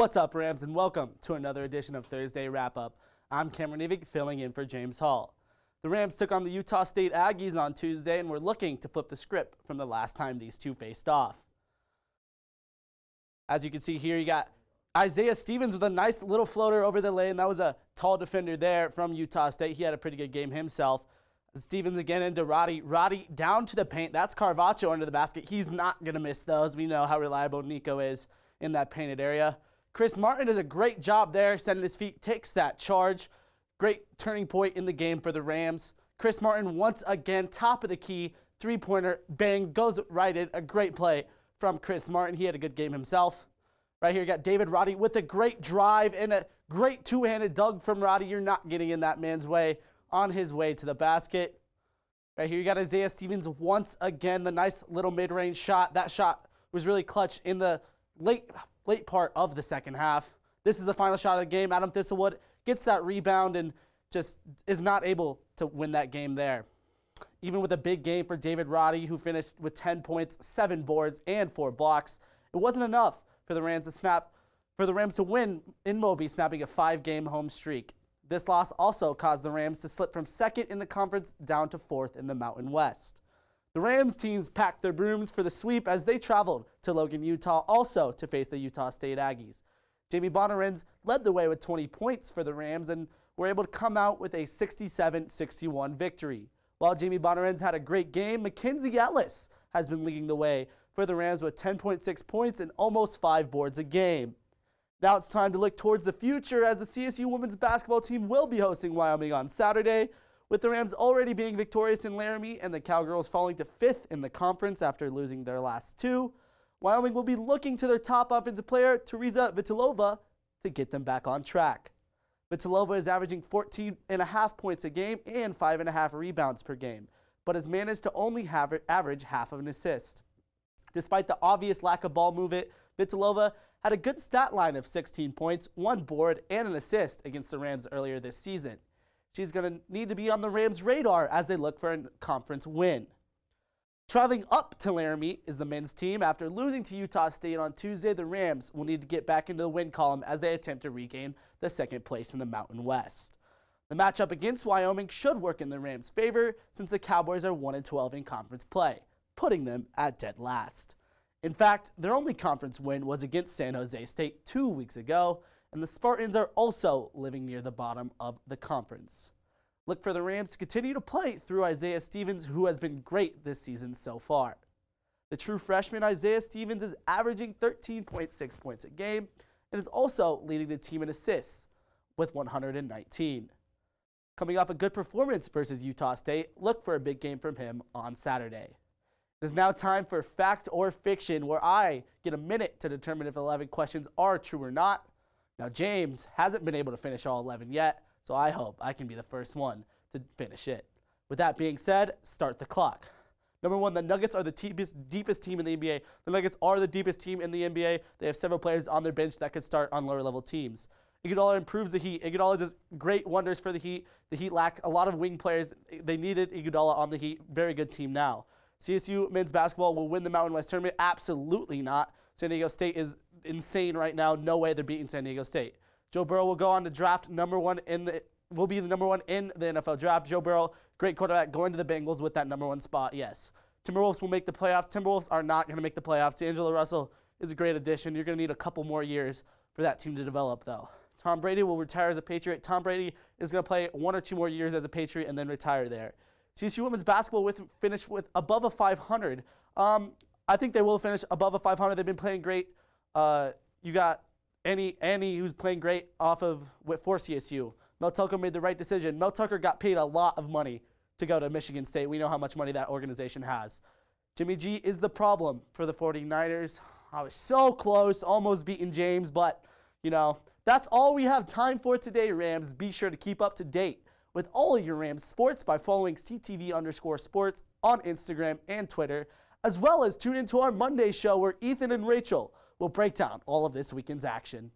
What's up, Rams, and welcome to another edition of Thursday Wrap-Up. I'm Cameron Evig, filling in for James Hall. The Rams took on the Utah State Aggies on Tuesday, and we're looking to flip the script from the last time these two faced off. As you can see here, you got Isaiah Stevens with a nice little floater over the lane. That was a tall defender there from Utah State. He had a pretty good game himself. Stevens again into Roddy. Roddy down to the paint. That's Carvacho under the basket. He's not going to miss those. We know how reliable Nico is in that painted area. Chris Martin does a great job there, setting his feet, takes that charge. Great turning point in the game for the Rams. Chris Martin once again, top of the key, three-pointer, bang, goes right in. A great play from Chris Martin. He had a good game himself. Right here, you got David Roddy with a great drive and a great two-handed dunk from Roddy. You're not getting in that man's way on his way to the basket. Right here, you got Isaiah Stevens once again, the nice little mid-range shot. That shot was really clutch in the late part of the second half. This is the final shot of the game. Adam Thistlewood gets that rebound and just is not able to win that game there. Even with a big game for David Roddy, who finished with 10 points, 7 boards, and 4 blocks, it wasn't enough for the Rams to win in Moby, snapping a 5-game home streak. This loss also caused the Rams to slip from second in the conference down to 4th in the Mountain West. The Rams teams packed their brooms for the sweep as they traveled to Logan, Utah, also to face the Utah State Aggies. Jamie Bonarens led the way with 20 points for the Rams and were able to come out with a 67-61 victory. While Jamie Bonarens had a great game, Mackenzie Ellis has been leading the way for the Rams with 10.6 points and almost 5 boards a game. Now it's time to look towards the future as the CSU women's basketball team will be hosting Wyoming on Saturday, with the Rams already being victorious in Laramie and the Cowgirls falling to 5th in the conference after losing their last 2. Wyoming will be looking to their top offensive player, Teresa Vitilova, to get them back on track. Vitilova is averaging 14.5 points a game and 5.5 rebounds per game, but has managed to only average half of an assist. Despite the obvious lack of ball movement, Vitilova had a good stat line of 16 points, 1 board, and an assist against the Rams earlier this season. She's going to need to be on the Rams' radar as they look for a conference win. Traveling up to Laramie is the men's team. After losing to Utah State on Tuesday, the Rams will need to get back into the win column as they attempt to regain the second place in the Mountain West. The matchup against Wyoming should work in the Rams' favor since the Cowboys are 1-12 in conference play, putting them at dead last. In fact, their only conference win was against San Jose State 2 weeks ago, and the Spartans are also living near the bottom of the conference. Look for the Rams to continue to play through Isaiah Stevens, who has been great this season so far. The true freshman Isaiah Stevens is averaging 13.6 points a game and is also leading the team in assists with 119. Coming off a good performance versus Utah State, look for a big game from him on Saturday. It is now time for Fact or Fiction, where I get a minute to determine if 11 questions are true or not. Now, James hasn't been able to finish all 11 yet, so I hope I can be the first one to finish it. With that being said, start the clock. Number 1, the Nuggets are the deepest team in the NBA. The Nuggets are the deepest team in the NBA. They have several players on their bench that could start on lower-level teams. Iguodala improves the Heat. Iguodala does great wonders for the Heat. The Heat lack a lot of wing players. They needed Iguodala on the Heat. Very good team now. CSU men's basketball will win the Mountain West tournament. Absolutely not. San Diego State is insane right now. No way they're beating San Diego State. Joe Burrow will go on to draft will be the number 1 in the NFL draft. Joe Burrow, great quarterback, going to the Bengals with that number 1 spot, yes. Timberwolves will make the playoffs. Timberwolves are not going to make the playoffs. D'Angelo Russell is a great addition. You're going to need a couple more years for that team to develop, though. Tom Brady will retire as a Patriot. Tom Brady is going to play 1 or 2 more years as a Patriot and then retire there. CSU women's basketball finish with above a 500. I think they will finish above a 500. They've been playing great. You got Annie, who's playing great for CSU. Mel Tucker made the right decision. Mel Tucker got paid a lot of money to go to Michigan State. We know how much money that organization has. Jimmy G is the problem for the 49ers. I was so close, almost beating James, but, that's all we have time for today, Rams. Be sure to keep up to date with all of your Rams sports by following CTV_sports on Instagram and Twitter, as well as tune into our Monday show where Ethan and Rachel will break down all of this weekend's action.